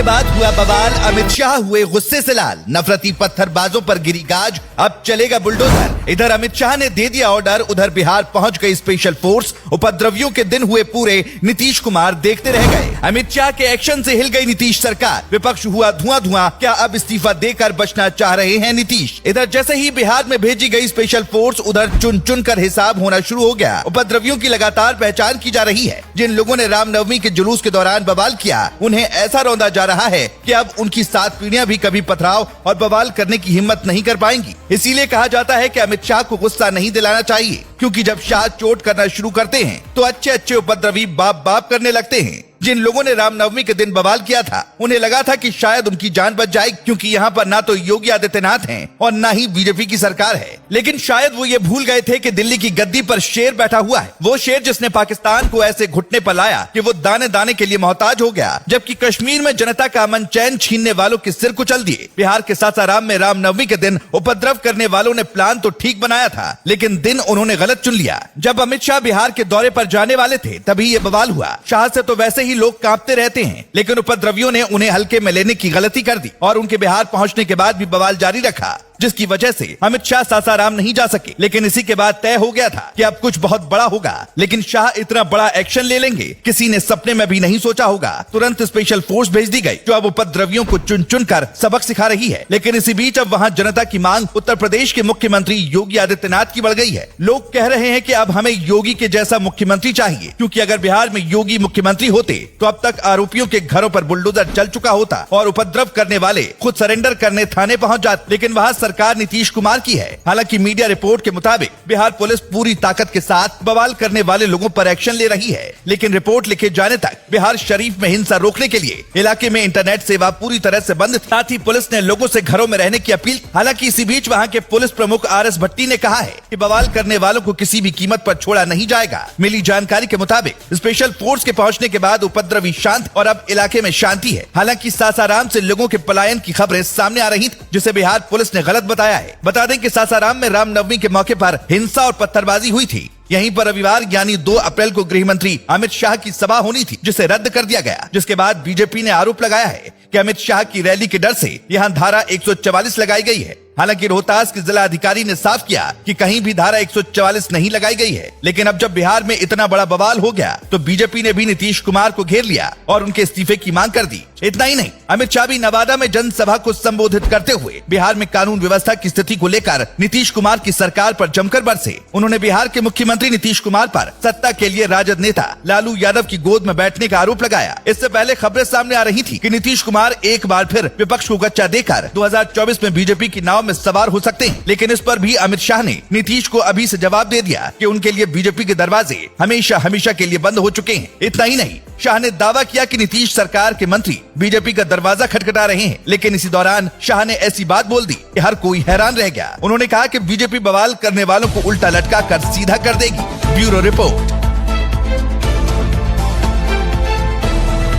के बाद हुआ बवाल, अमित शाह हुए गुस्से से लाल, नफरती पत्थरबाजों पर गिरी गाज, अब चलेगा बुलडोजर। इधर अमित शाह ने दे दिया ऑर्डर, उधर बिहार पहुंच गई स्पेशल फोर्स। उपद्रवियों के दिन हुए पूरे, नीतीश कुमार देखते रह गए। अमित शाह के एक्शन से हिल गई नीतीश सरकार, विपक्ष हुआ धुआं धुआं। क्या अब इस्तीफा देकर बचना चाह रहे हैं नीतीश? इधर जैसे ही बिहार में भेजी गई स्पेशल फोर्स, उधर चुन चुन कर हिसाब होना शुरू हो गया। उपद्रवियों की लगातार पहचान की जा रही है। जिन लोगों ने रामनवमी के जुलूस के दौरान बवाल किया, उन्हें ऐसा रौंदा जा रहा है कि अब उनकी 7 पीढ़ियां भी कभी पथराव और बवाल करने की हिम्मत नहीं कर पाएंगी। इसीलिए कहा जाता है कि अमित शाह को गुस्सा नहीं दिलाना चाहिए, क्योंकि जब शाह चोट करना शुरू करते हैं तो अच्छे अच्छे उपद्रवी बाप बाप करने लगते हैं। जिन लोगों ने रामनवमी के दिन बवाल किया था, उन्हें लगा था कि शायद उनकी जान बच जाएगी, क्योंकि यहाँ पर ना तो योगी आदित्यनाथ हैं और ना ही बीजेपी की सरकार है। लेकिन शायद वो ये भूल गए थे कि दिल्ली की गद्दी पर शेर बैठा हुआ है, वो शेर जिसने पाकिस्तान को ऐसे घुटने पर लाया कि वो दाने दाने के लिए मोहताज हो गया, जबकि कश्मीर में जनता का अमन चैन छीनने वालों के सिर कुचल दिए। बिहार के सासाराम में रामनवमी के दिन उपद्रव करने वालों ने प्लान तो ठीक बनाया था, लेकिन दिन उन्होंने गलत चुन लिया। जब अमित शाह बिहार के दौरे पर जाने वाले थे, तभी ये बवाल हुआ। शाह से तो वैसे ही लोग कांपते रहते हैं, लेकिन उपद्रवियों ने उन्हें हल्के में लेने की गलती कर दी और उनके बिहार पहुंचने के बाद भी बवाल जारी रखा, जिसकी वजह से अमित शाह सासाराम नहीं जा सके। लेकिन इसी के बाद तय हो गया था कि अब कुछ बहुत बड़ा होगा, लेकिन शाह इतना बड़ा एक्शन ले लेंगे, किसी ने सपने में भी नहीं सोचा होगा। तुरंत स्पेशल फोर्स भेज दी गई, जो अब उपद्रवियों को चुन चुन कर सबक सिखा रही है। लेकिन इसी बीच अब वहां जनता की मांग उत्तर प्रदेश के मुख्यमंत्री योगी आदित्यनाथ की बढ़ गई है। लोग कह रहे हैं कि अब हमें योगी के जैसा मुख्यमंत्री चाहिए, क्योंकि अगर बिहार में योगी मुख्यमंत्री होते तो अब तक आरोपियों के घरों पर बुलडोजर चल चुका होता और उपद्रव करने वाले खुद सरेंडर करने थाने पहुंच जाते। लेकिन वहां सरकार नीतीश कुमार की है। हालांकि मीडिया रिपोर्ट के मुताबिक बिहार पुलिस पूरी ताकत के साथ बवाल करने वाले लोगों पर एक्शन ले रही है, लेकिन रिपोर्ट लिखे जाने तक बिहार शरीफ में हिंसा रोकने के लिए इलाके में इंटरनेट सेवा पूरी तरह से बंद थी। साथ ही पुलिस ने लोगों से घरों में रहने की अपील। हालांकि इसी बीच वहां के पुलिस प्रमुख RS भट्टी ने कहा है कि बवाल करने वालों को किसी भी कीमत पर छोड़ा नहीं जाएगा। मिली जानकारी के मुताबिक स्पेशल फोर्स के पहुंचने के बाद उपद्रवी शांत और अब इलाके में शांति है। हालांकि सासाराम से लोगों के पलायन की खबरें सामने आ रही थी, जिसे बिहार पुलिस ने गलत बताया है। बता दें कि सासाराम में रामनवमी के मौके पर हिंसा और पत्थरबाजी हुई थी। यहीं पर रविवार यानी 2 अप्रैल को गृह मंत्री अमित शाह की सभा होनी थी, जिसे रद्द कर दिया गया, जिसके बाद बीजेपी ने आरोप लगाया है कि अमित शाह की रैली के डर से यहां धारा 144 लगाई गई है। हालांकि रोहतास के जिला अधिकारी ने साफ किया कि कहीं भी धारा 144 नहीं लगाई गई है। लेकिन अब जब बिहार में इतना बड़ा बवाल हो गया, तो बीजेपी ने भी नीतीश कुमार को घेर लिया और उनके इस्तीफे की मांग कर दी। इतना ही नहीं, अमित शाह भी नवादा में जनसभा को संबोधित करते हुए बिहार में कानून व्यवस्था की स्थिति को लेकर नीतीश कुमार की सरकार पर जमकर बरसे। उन्होंने बिहार के मुख्यमंत्री नीतीश कुमार पर सत्ता के लिए राजद नेता लालू यादव की गोद में बैठने का आरोप लगाया। इससे पहले खबरें सामने आ रही थी कि नीतीश कुमार एक बार फिर विपक्ष को गच्चा देकर 2024 में बीजेपी की नाव में सवार हो सकते हैं। लेकिन इस पर भी अमित शाह ने नीतीश को अभी से जवाब दे दिया कि उनके लिए बीजेपी के दरवाजे हमेशा हमेशा के लिए बंद हो चुके हैं। इतना ही नहीं, शाह ने दावा किया कि नीतीश सरकार के मंत्री बीजेपी का दरवाजा खटखटा रहे हैं। लेकिन इसी दौरान शाह ने ऐसी बात बोल दी कि हर कोई हैरान रह गया। उन्होंने कहा कि बीजेपी बवाल करने वालों को उल्टा लटका कर सीधा कर देगी। Bureau report.